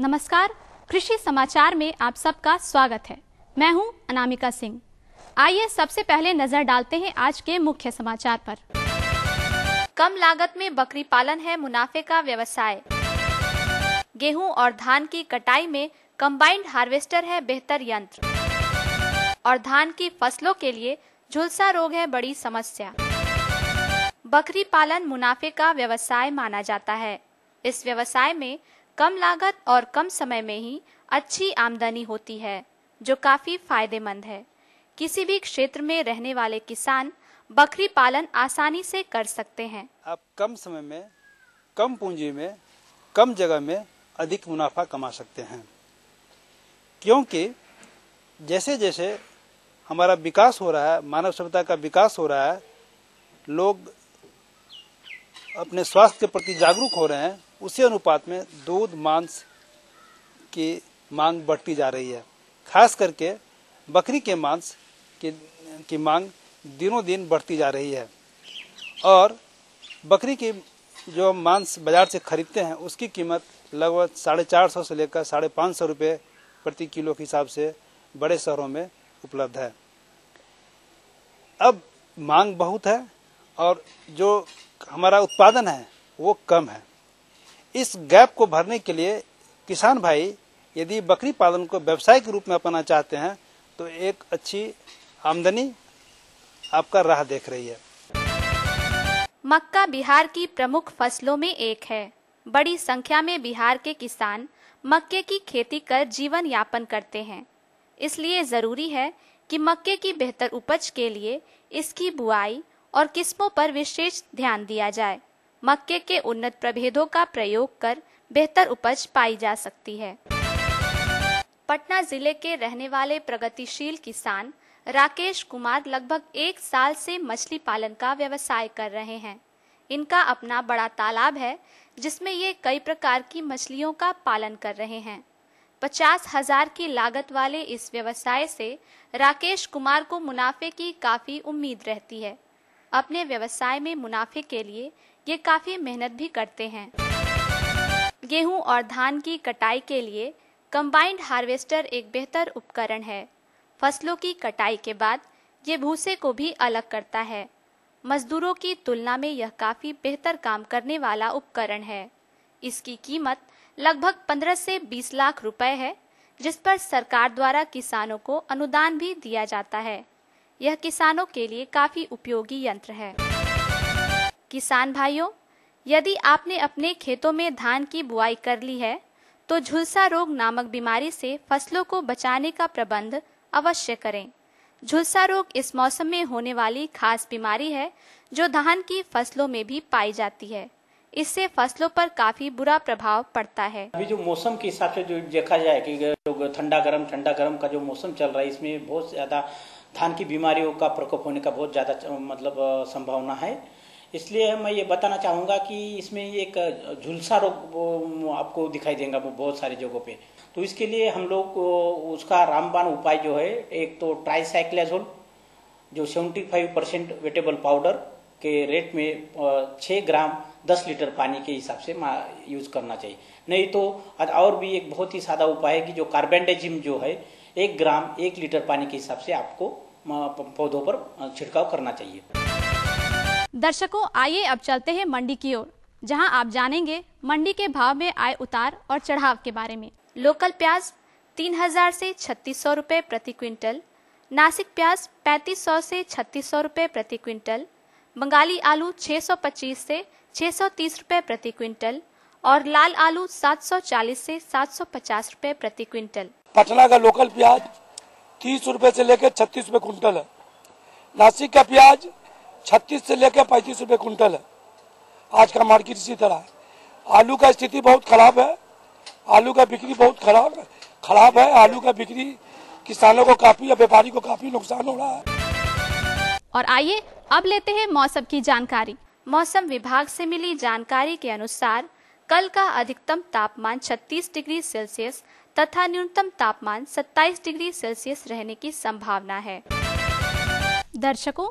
नमस्कार, कृषि समाचार में आप सबका स्वागत है। मैं हूं अनामिका सिंह। आइए सबसे पहले नजर डालते हैं आज के मुख्य समाचार पर। कम लागत में बकरी पालन है मुनाफे का व्यवसाय। गेहूं और धान की कटाई में कंबाइंड हार्वेस्टर है बेहतर यंत्र। और धान की फसलों के लिए झुलसा रोग है बड़ी समस्या। बकरी पालन मुनाफे का व्यवसाय माना जाता है। इस व्यवसाय में कम लागत और कम समय में ही अच्छी आमदनी होती है, जो काफी फायदेमंद है। किसी भी क्षेत्र में रहने वाले किसान बकरी पालन आसानी से कर सकते हैं। आप कम समय में, कम पूंजी में, कम जगह में अधिक मुनाफा कमा सकते हैं, क्योंकि जैसे जैसे हमारा विकास हो रहा है, मानव सभ्यता का विकास हो रहा है, लोग अपने स्वास्थ्य के प्रति जागरूक हो रहे हैं, उसी अनुपात में दूध मांस की मांग बढ़ती जा रही है। खास करके बकरी के मांस की मांग दिनों दिन बढ़ती जा रही है। और बकरी की जो मांस बाजार से खरीदते हैं उसकी कीमत लगभग 450 से लेकर 550 रुपये प्रति किलो के हिसाब से बड़े शहरों में उपलब्ध है। अब मांग बहुत है और जो हमारा उत्पादन है वो कम है। इस गैप को भरने के लिए किसान भाई यदि बकरी पालन को व्यवसाय के रूप में अपनाना चाहते हैं तो एक अच्छी आमदनी आपका राह देख रही है। मक्का बिहार की प्रमुख फसलों में एक है। बड़ी संख्या में बिहार के किसान मक्के की खेती कर जीवन यापन करते हैं। इसलिए जरूरी है कि मक्के की बेहतर उपज के लिए इसकी बुआई और किस्मों पर विशेष ध्यान दिया जाए। मक्के के उन्नत प्रभेदों का प्रयोग कर बेहतर उपज पाई जा सकती है। पटना जिले के रहने वाले प्रगतिशील किसान राकेश कुमार लगभग 1 साल से मछली पालन का व्यवसाय कर रहे हैं। इनका अपना बड़ा तालाब है जिसमें ये कई प्रकार की मछलियों का पालन कर रहे हैं। 50,000 की लागत वाले इस व्यवसाय से राकेश कुमार को मुनाफे की काफी उम्मीद रहती है। अपने व्यवसाय में मुनाफे के लिए ये काफी मेहनत भी करते हैं। गेहूं और धान की कटाई के लिए कंबाइंड हार्वेस्टर एक बेहतर उपकरण है। फसलों की कटाई के बाद ये भूसे को भी अलग करता है। मजदूरों की तुलना में यह काफी बेहतर काम करने वाला उपकरण है। इसकी कीमत लगभग 15 से 20 लाख रुपए है, जिस पर सरकार द्वारा किसानों को अनुदान भी दिया जाता है। यह किसानों के लिए काफी उपयोगी यंत्र है। किसान भाइयों, यदि आपने अपने खेतों में धान की बुआई कर ली है तो झुलसा रोग नामक बीमारी से फसलों को बचाने का प्रबंध अवश्य करें। झुलसा रोग इस मौसम में होने वाली खास बीमारी है जो धान की फसलों में भी पाई जाती है। इससे फसलों पर काफी बुरा प्रभाव पड़ता है। अभी जो मौसम के हिसाब से जो देखा जाए कि जो ठंडा गर्म का जो मौसम चल रहा है, इसमें बहुत ज्यादा धान की बीमारियों का प्रकोप होने का बहुत ज्यादा संभावना है। इसलिए मैं ये बताना चाहूँगा कि इसमें एक झुलसा रोग आपको दिखाई देगा बहुत सारी जगहों पे। तो इसके लिए हम लोग उसका रामबाण उपाय जो है, एक तो ट्राइसाइक्लाजोल जो 75% वेटेबल पाउडर के रेट में 6 ग्राम 10 लीटर पानी के हिसाब से यूज करना चाहिए। नहीं तो और भी एक बहुत ही सादा उपाय है कि जो कार्बेंडाजिम जो है 1 ग्राम 1 लीटर पानी के हिसाब से आपको पौधों पर छिड़काव करना चाहिए। दर्शकों, आइए अब चलते हैं मंडी की ओर, जहां आप जानेंगे मंडी के भाव में आए उतार और चढ़ाव के बारे में। लोकल प्याज 3000 से 3600 रुपए प्रति क्विंटल, नासिक प्याज 3500 से 3600 रुपए प्रति क्विंटल, बंगाली आलू 625 से 630 रुपए प्रति क्विंटल और लाल आलू 740 से 750 रुपए प्रति क्विंटल। पटना का लोकल प्याज 30 रुपए से लेकर 36 रुपए क्विंटल है। नासिक का प्याज 36 से लेकर 35 रुपए क्विंटल है। आज का मार्केट इसी तरह है। आलू का स्थिति बहुत खराब है। आलू का बिक्री बहुत खराब है। आलू का बिक्री किसानों को काफी या व्यापारी को काफी नुकसान हो रहा है। और आइए अब लेते हैं मौसम की जानकारी। मौसम विभाग से मिली जानकारी के अनुसार कल का अधिकतम तापमान 36 डिग्री सेल्सियस तथा न्यूनतम तापमान 27 डिग्री सेल्सियस रहने की संभावना है। दर्शकों,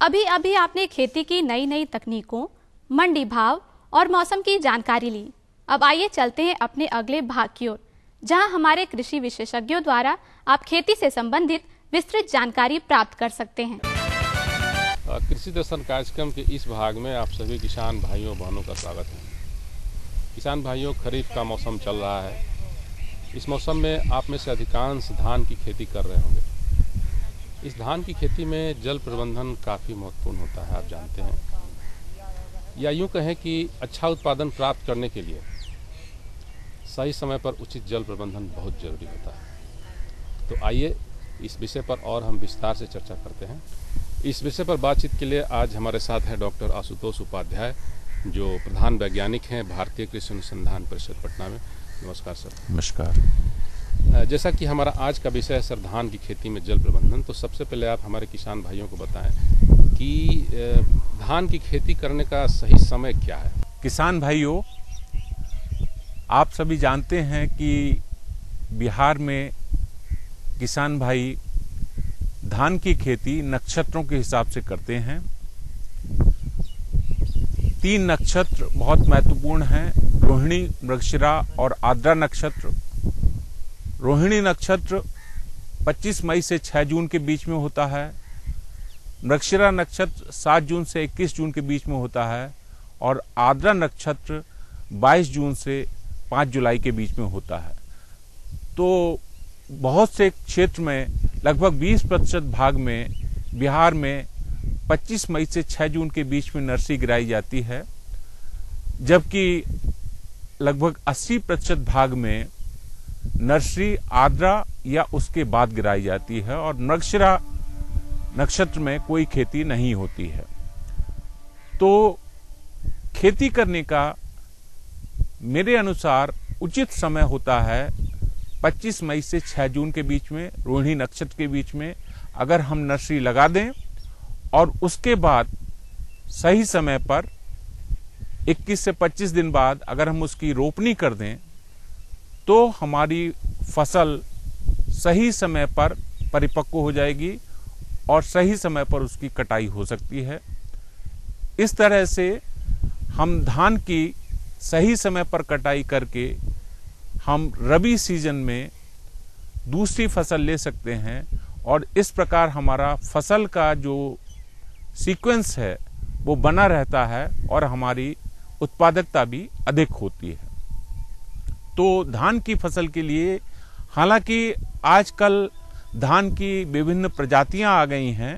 अभी अभी आपने खेती की नई नई तकनीकों, मंडी भाव और मौसम की जानकारी ली। अब आइए चलते हैं अपने अगले भाग की ओर, जहां हमारे कृषि विशेषज्ञों द्वारा आप खेती से संबंधित विस्तृत जानकारी प्राप्त कर सकते हैं। कृषि दर्शन कार्यक्रम के इस भाग में आप सभी किसान भाइयों बहनों का स्वागत है। किसान भाइयों, खरीफ का मौसम चल रहा है। इस मौसम में आप में से अधिकांश धान की खेती कर रहे होंगे। इस धान की खेती में जल प्रबंधन काफ़ी महत्वपूर्ण होता है, आप जानते हैं। या यूँ कहें कि अच्छा उत्पादन प्राप्त करने के लिए सही समय पर उचित जल प्रबंधन बहुत जरूरी होता है। तो आइए इस विषय पर और हम विस्तार से चर्चा करते हैं। इस विषय पर बातचीत के लिए आज हमारे साथ हैं डॉक्टर आशुतोष उपाध्याय, जो प्रधान वैज्ञानिक हैं भारतीय कृषि अनुसंधान परिषद पटना में। नमस्कार सर। नमस्कार। जैसा कि हमारा आज का विषय है सर धान की खेती में जल प्रबंधन, तो सबसे पहले आप हमारे किसान भाइयों को बताएं कि धान की खेती करने का सही समय क्या है। किसान भाइयों, आप सभी जानते हैं कि बिहार में किसान भाई धान की खेती नक्षत्रों के हिसाब से करते हैं। 3 नक्षत्र बहुत महत्वपूर्ण हैं, रोहिणी, मृगशिरा और आद्रा नक्षत्र। रोहिणी नक्षत्र 25 मई से 6 जून के बीच में होता है। मृगशिरा नक्षत्र 7 जून से 21 जून के बीच में होता है और आद्रा नक्षत्र 22 जून से 5 जुलाई के बीच में होता है। तो बहुत से क्षेत्र में लगभग 20% भाग में बिहार में 25 मई से 6 जून के बीच में नर्सरी गिराई जाती है, जबकि लगभग 80% भाग में नर्सरी आद्रा या उसके बाद गिराई जाती है और मृगशिरा नक्षत्र में कोई खेती नहीं होती है। तो खेती करने का मेरे अनुसार उचित समय होता है 25 मई से 6 जून के बीच में, रोहिणी नक्षत्र के बीच में अगर हम नर्सरी लगा दें और उसके बाद सही समय पर 21 से 25 दिन बाद अगर हम उसकी रोपनी कर दें तो हमारी फसल सही समय पर परिपक्व हो जाएगी और सही समय पर उसकी कटाई हो सकती है। इस तरह से हम धान की सही समय पर कटाई करके हम रबी सीजन में दूसरी फसल ले सकते हैं और इस प्रकार हमारा फसल का जो सीक्वेंस है वो बना रहता है और हमारी उत्पादकता भी अधिक होती है। तो धान की फसल के लिए हालांकि आजकल धान की विभिन्न प्रजातियां आ गई हैं,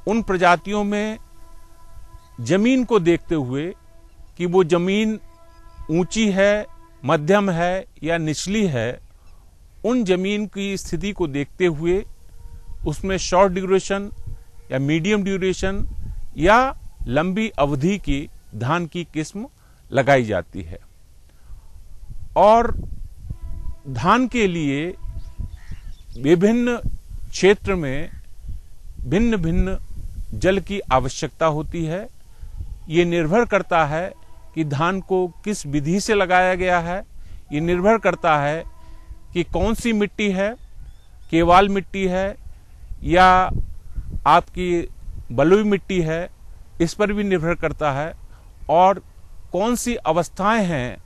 उन प्रजातियों में जमीन को देखते हुए कि वो जमीन ऊंची है, मध्यम है या निचली है, उन जमीन की स्थिति को देखते हुए उसमें शॉर्ट ड्यूरेशन या मीडियम ड्यूरेशन या लंबी अवधि की धान की किस्म लगाई जाती है। और धान के लिए विभिन्न क्षेत्र में भिन्न भिन्न जल की आवश्यकता होती है। ये निर्भर करता है कि धान को किस विधि से लगाया गया है। ये निर्भर करता है कि कौन सी मिट्टी है, केवाल मिट्टी है या आपकी बलुई मिट्टी है, इस पर भी निर्भर करता है। और कौन सी अवस्थाएं हैं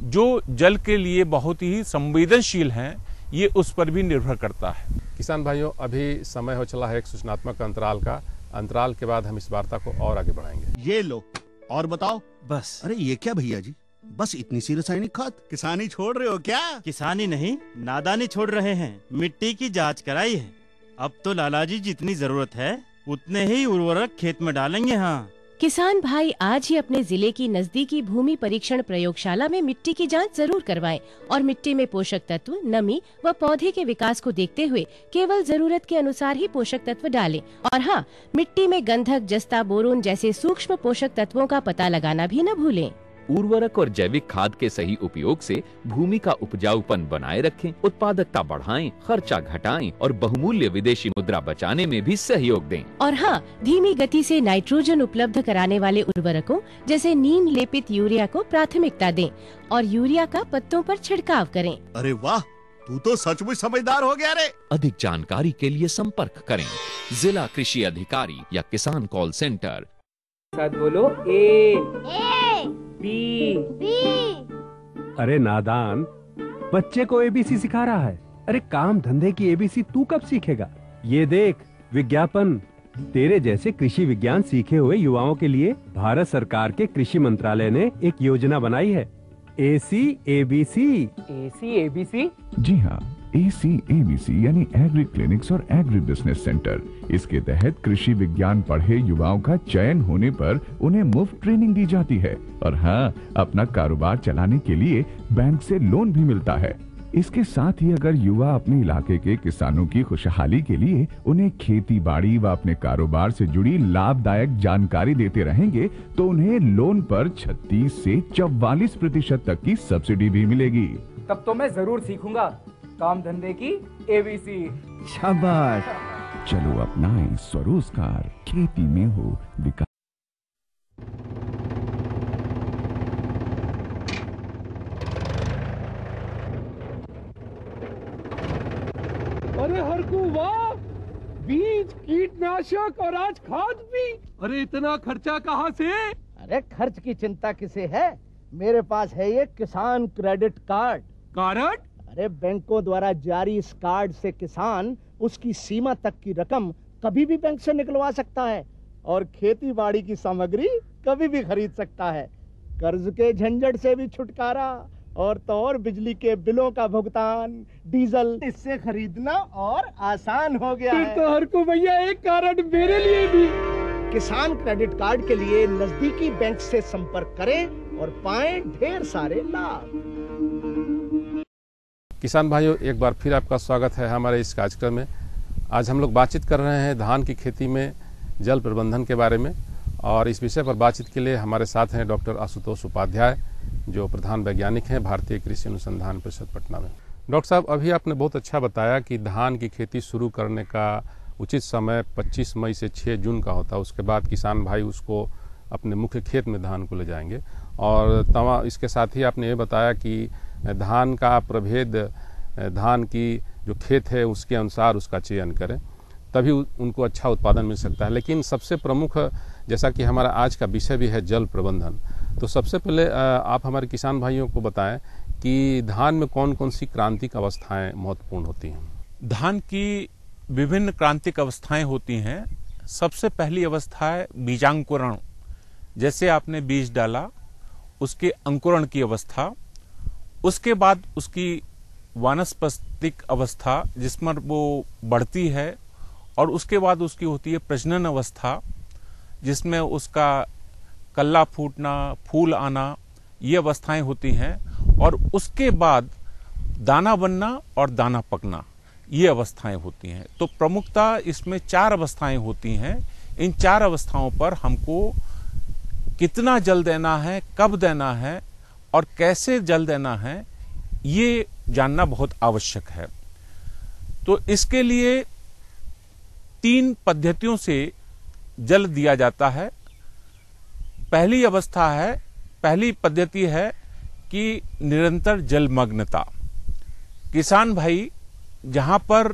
जो जल के लिए बहुत ही संवेदनशील हैं, ये उस पर भी निर्भर करता है। किसान भाइयों, अभी समय हो चला है एक सूचनात्मक अंतराल का। अंतराल के बाद हम इस वार्ता को और आगे बढ़ाएंगे। ये लो और बताओ। बस। अरे ये क्या भैया जी, बस इतनी सी रासायनिक खाद? किसानी छोड़ रहे हो क्या? किसानी नहीं, नादानी छोड़ रहे हैं। मिट्टी की जांच कराई है। अब तो लालाजी जितनी जरूरत है उतने ही उर्वरक खेत में डालेंगे। हाँ, किसान भाई आज ही अपने जिले की नजदीकी भूमि परीक्षण प्रयोगशाला में मिट्टी की जांच जरूर करवाएं और मिट्टी में पोषक तत्व, नमी व पौधे के विकास को देखते हुए केवल जरूरत के अनुसार ही पोषक तत्व डालें। और हाँ, मिट्टी में गंधक, जस्ता, बोरोन जैसे सूक्ष्म पोषक तत्वों का पता लगाना भी न भूलें। उर्वरक और जैविक खाद के सही उपयोग से भूमि का उपजाऊपन बनाए रखें, उत्पादकता बढ़ाएं, खर्चा घटाएं और बहुमूल्य विदेशी मुद्रा बचाने में भी सहयोग दें। और हाँ, धीमी गति से नाइट्रोजन उपलब्ध कराने वाले उर्वरकों जैसे नीम लेपित यूरिया को प्राथमिकता दें और यूरिया का पत्तों पर छिड़काव करें। अरे वाह, तू तो सचमुच समझदार हो गया रे। अधिक जानकारी के लिए संपर्क करें जिला कृषि अधिकारी या किसान कॉल सेंटर। साथ बोलो ए बी। अरे नादान, बच्चे को एबीसी सिखा रहा है। अरे काम धंधे की एबीसी तू कब सीखेगा? ये देख विज्ञापन। तेरे जैसे कृषि विज्ञान सीखे हुए युवाओं के लिए भारत सरकार के कृषि मंत्रालय ने एक योजना बनाई है, ACABC। ACABC? जी हाँ, ACABC यानी एग्री क्लिनिक्स और एग्री बिजनेस सेंटर। इसके तहत कृषि विज्ञान पढ़े युवाओं का चयन होने पर उन्हें मुफ्त ट्रेनिंग दी जाती है और हाँ, अपना कारोबार चलाने के लिए बैंक से लोन भी मिलता है। इसके साथ ही अगर युवा अपने इलाके के किसानों की खुशहाली के लिए उन्हें खेती बाड़ी व अपने कारोबार से जुड़ी लाभदायक जानकारी देते रहेंगे तो उन्हें लोन पर 36 से 44% तक की सब्सिडी भी मिलेगी। तब तो मैं जरूर सीखूंगा काम धंधे की ABC। शाबाश, चलो अपनाएं स्वरोजगार, खेती में हो विकास। अरे हरकू वाह, बीज, कीटनाशक और आज खाद भी। अरे इतना खर्चा कहाँ से? अरे खर्च की चिंता किसे है, मेरे पास है ये किसान क्रेडिट कार्ड। कार्ड? अरे बैंकों द्वारा जारी इस कार्ड से किसान उसकी सीमा तक की रकम कभी भी बैंक से निकलवा सकता है और खेती बाड़ी की सामग्री कभी भी खरीद सकता है। कर्ज के झंझट से भी छुटकारा और तो और बिजली के बिलों का भुगतान, डीजल इससे खरीदना और आसान हो गया है। तो हर को भैया एक कार्ड मेरे लिए भी। किसान क्रेडिट कार्ड के लिए नजदीकी बैंक से संपर्क करें और पाएं ढेर सारे लाभ। किसान भाइयों, एक बार फिर आपका स्वागत है हमारे इस कार्यक्रम में। आज हम लोग बातचीत कर रहे हैं धान की खेती में जल प्रबंधन के बारे में और इस विषय पर बातचीत के लिए हमारे साथ हैं डॉक्टर आशुतोष उपाध्याय, जो प्रधान वैज्ञानिक हैं भारतीय कृषि अनुसंधान परिषद पटना में। डॉक्टर साहब, अभी आपने बहुत अच्छा बताया कि धान की खेती शुरू करने का उचित समय 25 मई से 6 जून का होता है। उसके बाद किसान भाई उसको अपने मुख्य खेत में धान को ले जाएंगे और इसके साथ ही आपने ये बताया कि धान का प्रभेद, धान की जो खेत है उसके अनुसार उसका चयन करें, तभी उनको अच्छा उत्पादन मिल सकता है। लेकिन सबसे प्रमुख, जैसा कि हमारा आज का विषय भी है जल प्रबंधन, तो सबसे पहले आप हमारे किसान भाइयों को बताएं कि धान में कौन कौन सी क्रांतिक अवस्थाएं महत्वपूर्ण होती हैं। धान की विभिन्न क्रांतिक अवस्थाएं होती हैं। सबसे पहली अवस्था है बीजांकुरण। जैसे आपने बीज डाला, उसके अंकुरण की अवस्था, उसके बाद उसकी वानस्पतिक अवस्था जिसमें वो बढ़ती है और उसके बाद उसकी होती है प्रजनन अवस्था जिसमें उसका कल्ला फूटना, फूल आना, ये अवस्थाएं होती हैं और उसके बाद दाना बनना और दाना पकना, ये अवस्थाएं होती हैं। तो प्रमुखता इसमें 4 अवस्थाएं होती हैं। इन 4 अवस्थाओं पर हमको कितना जल देना है, कब देना है और कैसे जल देना है, ये जानना बहुत आवश्यक है। तो इसके लिए 3 पद्धतियों से जल दिया जाता है। पहली पद्धति है कि निरंतर जलमग्नता। किसान भाई जहां पर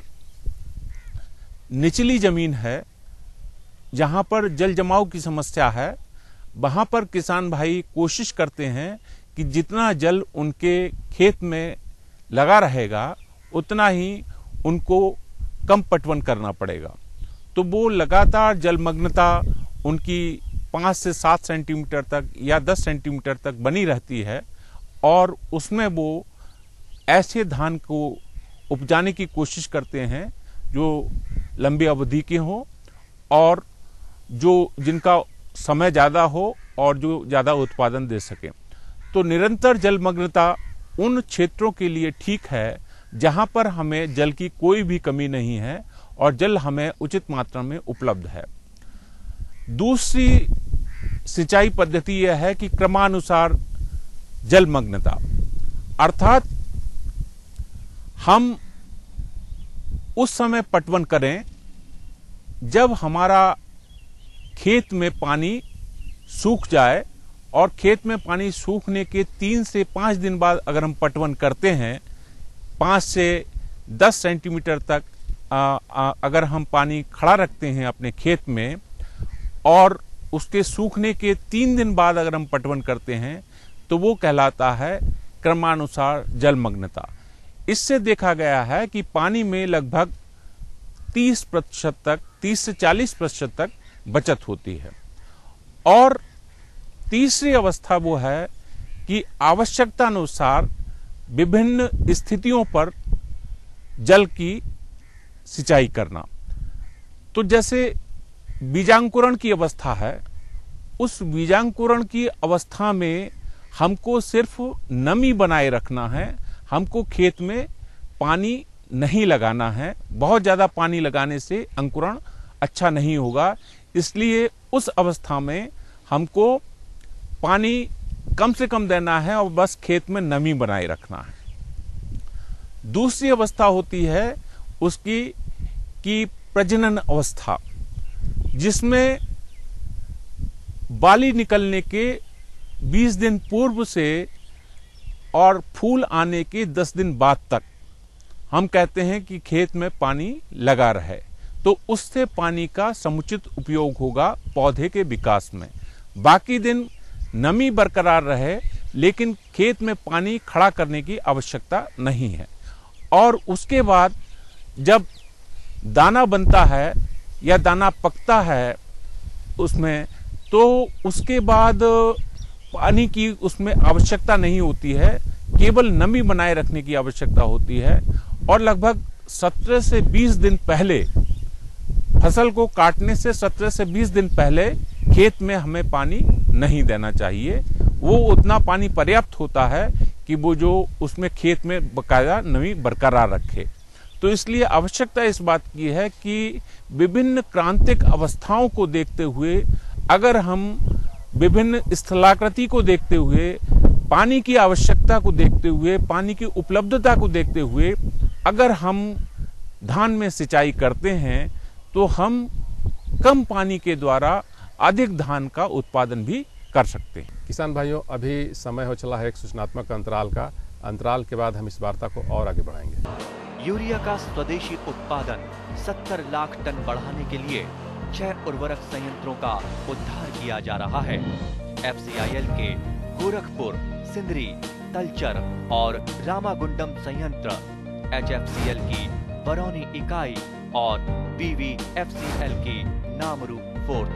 निचली जमीन है, जहां पर जल जमाव की समस्या है, वहां पर किसान भाई कोशिश करते हैं कि जितना जल उनके खेत में लगा रहेगा उतना ही उनको कम पटवन करना पड़ेगा। तो वो लगातार जलमग्नता उनकी 5 से 7 सेंटीमीटर तक या 10 सेंटीमीटर तक बनी रहती है और उसमें वो ऐसे धान को उपजाने की कोशिश करते हैं जो लंबी अवधि के हो और जो जिनका समय ज़्यादा हो और जो ज़्यादा उत्पादन दे सके। तो निरंतर जलमग्नता उन क्षेत्रों के लिए ठीक है जहां पर हमें जल की कोई भी कमी नहीं है और जल हमें उचित मात्रा में उपलब्ध है। दूसरी सिंचाई पद्धति यह है कि क्रमानुसार जलमग्नता, अर्थात हम उस समय पटवन करें जब हमारा खेत में पानी सूख जाए और खेत में पानी सूखने के 3 से 5 दिन बाद अगर हम पटवन करते हैं, 5 से 10 सेंटीमीटर तक अगर हम पानी खड़ा रखते हैं अपने खेत में और उसके सूखने के 3 दिन बाद अगर हम पटवन करते हैं तो वो कहलाता है क्रमानुसार जलमग्नता। इससे देखा गया है कि पानी में लगभग 30% तक 30 से 40% तक बचत होती है। और तीसरी अवस्था वो है कि आवश्यकता अनुसार विभिन्न स्थितियों पर जल की सिंचाई करना। तो जैसे बीजांकुरण की अवस्था है, उस बीजांकुरण की अवस्था में हमको सिर्फ नमी बनाए रखना है, हमको खेत में पानी नहीं लगाना है। बहुत ज्यादा पानी लगाने से अंकुरण अच्छा नहीं होगा, इसलिए उस अवस्था में हमको पानी कम से कम देना है और बस खेत में नमी बनाए रखना है। दूसरी अवस्था होती है उसकी की प्रजनन अवस्था, जिसमें बाली निकलने के 20 दिन पूर्व से और फूल आने के 10 दिन बाद तक हम कहते हैं कि खेत में पानी लगा रहे, तो उससे पानी का समुचित उपयोग होगा पौधे के विकास में। बाकी दिन नमी बरकरार रहे, लेकिन खेत में पानी खड़ा करने की आवश्यकता नहीं है। और उसके बाद जब दाना बनता है या दाना पकता है उसमें, तो उसके बाद पानी की उसमें आवश्यकता नहीं होती है, केवल नमी बनाए रखने की आवश्यकता होती है। और लगभग 17 से 20 दिन पहले, फसल को काटने से 17 से 20 दिन पहले खेत में हमें पानी नहीं देना चाहिए। वो उतना पानी पर्याप्त होता है कि वो जो उसमें खेत में बकायदा नमी बरकरार रखे। तो इसलिए आवश्यकता इस बात की है कि विभिन्न क्रांतिक अवस्थाओं को देखते हुए, अगर हम विभिन्न स्थलाकृति को देखते हुए, पानी की आवश्यकता को देखते हुए, पानी की उपलब्धता को देखते हुए अगर हम धान में सिंचाई करते हैं, तो हम कम पानी के द्वारा अधिक धान का उत्पादन भी कर सकते हैं। किसान भाइयों, अभी समय हो चला है एक सूचनात्मक अंतराल के बाद हम इस वार्ता को और आगे बढ़ाएंगे। यूरिया का स्वदेशी उत्पादन 70 लाख टन बढ़ाने के लिए 6 उर्वरक संयंत्रों का उद्धार किया जा रहा है। FCIL के गोरखपुर, सिंदरी, तलचर और रामागुंडम संयंत्र, HFCL की बरौनी इकाई और BVFCL की नामरू फोर्थ।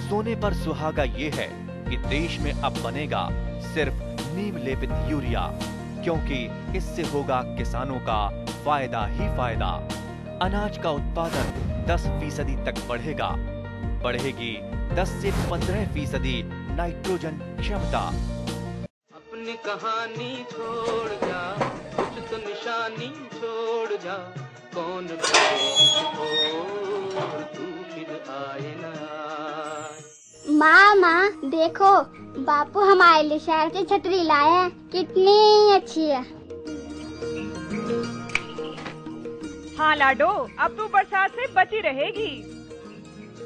सोने पर सुहागा ये है कि देश में अब बनेगा सिर्फ नीम लेपित यूरिया, क्योंकि इससे होगा किसानों का फायदा ही फायदा। अनाज का उत्पादन 10% तक बढ़ेगा, बढ़ेगी 10 से 15% नाइट्रोजन क्षमता। अपनी कहानी छोड़ जा, कुछ तो निशानी छोड़ जा, कौन और तू फिर आए ना। माँ देखो, बापू हमारे लिए शहर से छतरी लाए हैं, कितनी अच्छी है। हाँ लाडो, अब तू बरसात से बची रहेगी।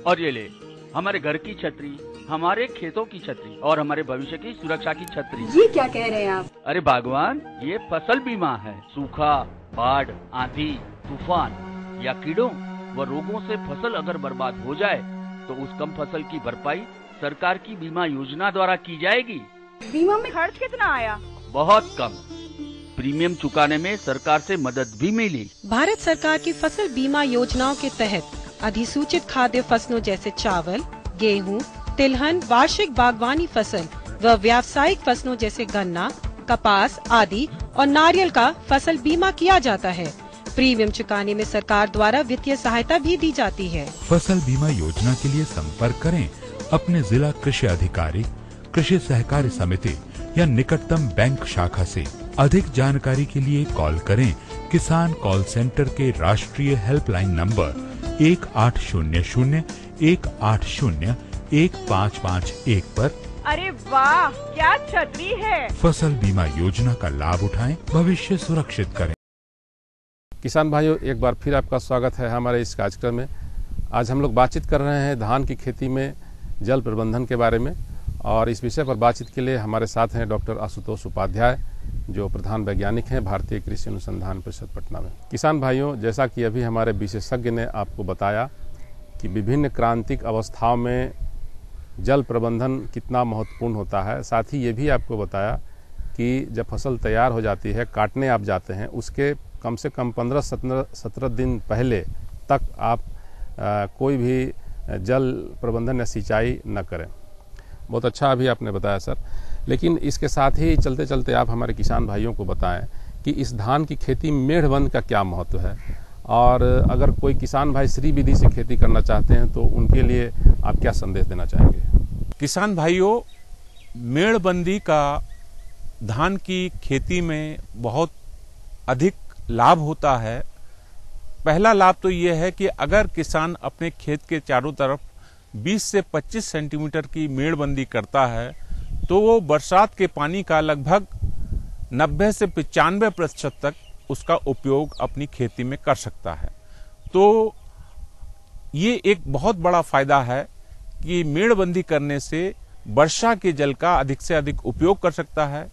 और ये ले, हमारे घर की छतरी, हमारे खेतों की छतरी और हमारे भविष्य की सुरक्षा की छतरी। ये क्या कह रहे हैं आप? अरे भगवान, ये फसल बीमा है। सूखा, बाढ़, आंधी, तूफान या कीड़ों व रोगों से फसल अगर बर्बाद हो जाए, तो उस कम फसल की भरपाई सरकार की बीमा योजना द्वारा की जाएगी। बीमा में खर्च कितना आया? बहुत कम। प्रीमियम चुकाने में सरकार से मदद भी मिली। भारत सरकार की फसल बीमा योजनाओं के तहत अधिसूचित खाद्य फसलों जैसे चावल, गेहूं, तिलहन, वार्षिक बागवानी फसल व व्यावसायिक फसलों जैसे गन्ना, कपास आदि और नारियल का फसल बीमा किया जाता है। प्रीमियम चुकाने में सरकार द्वारा वित्तीय सहायता भी दी जाती है। फसल बीमा योजना के लिए संपर्क करें अपने जिला कृषि अधिकारी, कृषि सहकारी समिति या निकटतम बैंक शाखा से। अधिक जानकारी के लिए कॉल करें किसान कॉल सेंटर के राष्ट्रीय हेल्पलाइन नंबर 1800-180-1551 पर। अरे वाह, क्या छतरी है। फसल बीमा योजना का लाभ उठाएं, भविष्य सुरक्षित करें। किसान भाइयों, एक बार फिर आपका स्वागत है हमारे इस कार्यक्रम में। आज हम लोग बातचीत कर रहे हैं धान की खेती में जल प्रबंधन के बारे में, और इस विषय पर बातचीत के लिए हमारे साथ हैं डॉक्टर आशुतोष उपाध्याय, जो प्रधान वैज्ञानिक हैं भारतीय कृषि अनुसंधान परिषद पटना में। किसान भाइयों, जैसा कि अभी हमारे विशेषज्ञ ने आपको बताया कि विभिन्न क्रांतिक अवस्थाओं में जल प्रबंधन कितना महत्वपूर्ण होता है, साथ ही ये भी आपको बताया कि जब फसल तैयार हो जाती है, काटने आप जाते हैं, उसके कम से कम 15-17 दिन पहले तक आप कोई भी जल प्रबंधन या सिंचाई न करें। बहुत अच्छा अभी आपने बताया सर, लेकिन इसके साथ ही चलते चलते आप हमारे किसान भाइयों को बताएं कि इस धान की खेती मेढ़बंद का क्या महत्व है, और अगर कोई किसान भाई श्री विधि से खेती करना चाहते हैं तो उनके लिए आप क्या संदेश देना चाहेंगे? किसान भाइयों, मेढ़बंदी का धान की खेती में बहुत अधिक लाभ होता है। पहला लाभ तो ये है कि अगर किसान अपने खेत के चारों तरफ 20 से 25 सेंटीमीटर की मेढ़बंदी करता है तो वो बरसात के पानी का लगभग 90 से 95% तक उसका उपयोग अपनी खेती में कर सकता है। तो ये एक बहुत बड़ा फायदा है कि मेढ़बंदी करने से वर्षा के जल का अधिक से अधिक उपयोग कर सकता है।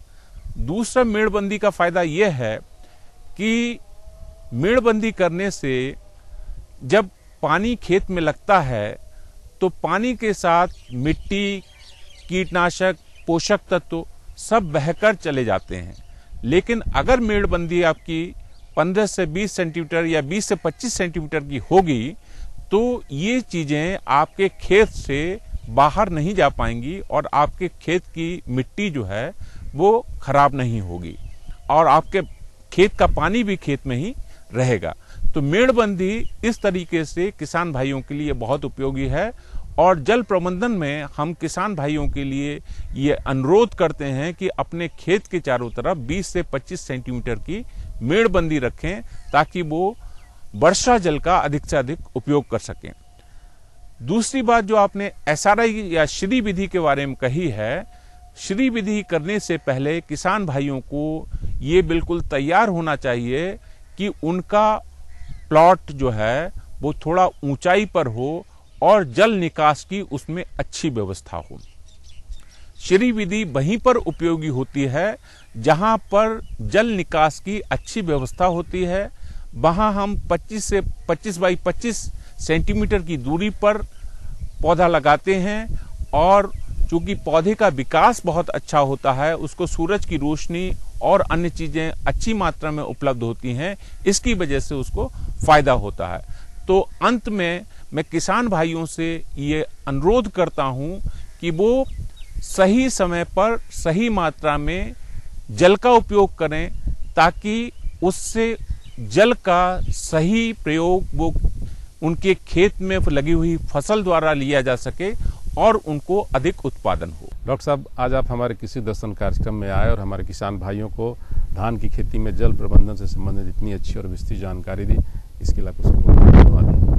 दूसरा मेढ़बंदी का फायदा यह है कि मेढ़बंदी करने से जब पानी खेत में लगता है तो पानी के साथ मिट्टी, कीटनाशक, पोषक तत्व सब बहकर चले जाते हैं। लेकिन अगर मेढ़बंदी आपकी 15 से 20 सेंटीमीटर या 20 से 25 सेंटीमीटर की होगी तो ये चीजें आपके खेत से बाहर नहीं जा पाएंगी और आपके खेत की मिट्टी जो है वो खराब नहीं होगी और आपके खेत का पानी भी खेत में ही रहेगा। तो मेढ़बंदी इस तरीके से किसान भाइयों के लिए बहुत उपयोगी है। और जल प्रबंधन में हम किसान भाइयों के लिए ये अनुरोध करते हैं कि अपने खेत के चारों तरफ 20 से 25 सेंटीमीटर की मेढ़बंदी रखें ताकि वो वर्षा जल का अधिक से अधिक उपयोग कर सकें। दूसरी बात जो आपने SRI या श्री विधि के बारे में कही है, श्री विधि करने से पहले किसान भाइयों को ये बिल्कुल तैयार होना चाहिए कि उनका प्लॉट जो है वो थोड़ा ऊंचाई पर हो और जल निकास की उसमें अच्छी व्यवस्था हो। श्री विधि वहीं पर उपयोगी होती है जहां पर जल निकास की अच्छी व्यवस्था होती है। वहां हम 25 से 25 बाई 25 सेंटीमीटर की दूरी पर पौधा लगाते हैं और चूंकि पौधे का विकास बहुत अच्छा होता है, उसको सूरज की रोशनी और अन्य चीजें अच्छी मात्रा में उपलब्ध होती हैं, इसकी वजह से उसको फायदा होता है। तो अंत में मैं किसान भाइयों से ये अनुरोध करता हूं कि वो सही समय पर सही मात्रा में जल का उपयोग करें ताकि उससे जल का सही प्रयोग वो उनके खेत में लगी हुई फसल द्वारा लिया जा सके और उनको अधिक उत्पादन हो। डॉक्टर साहब, आज आप हमारे कृषि दर्शन कार्यक्रम में आए और हमारे किसान भाइयों को धान की खेती में जल प्रबंधन से संबंधित इतनी अच्छी और विस्तृत जानकारी दी, इसके लिए आपको बहुत धन्यवाद।